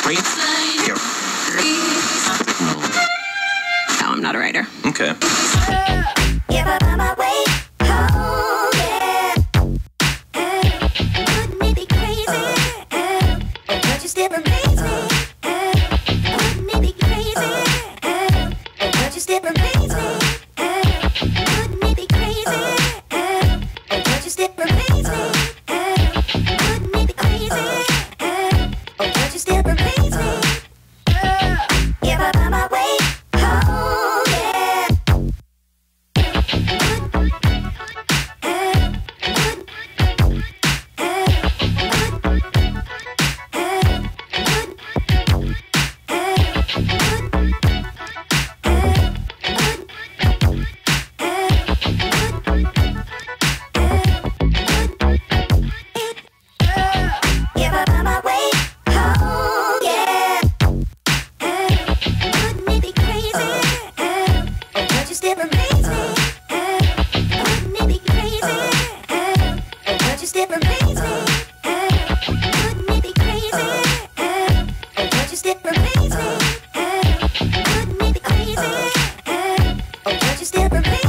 No, I'm not a writer. Okay. If I find my way home, yeah. Wouldn't it be crazy? But you still amaze me. Wouldn't it be crazy? But you still amaze me. Wouldn't it be crazy? But you still amaze me. Wouldn't it be crazy? But you still amaze me. If I find my way home, yeah. If I find my way home, yeah. Wouldn't it be crazy? But you still amaze me. Wouldn't it be crazy? But you still amaze me. Wouldn't it be crazy? But you still amaze me. Wouldn't it be crazy? But you still amaze me.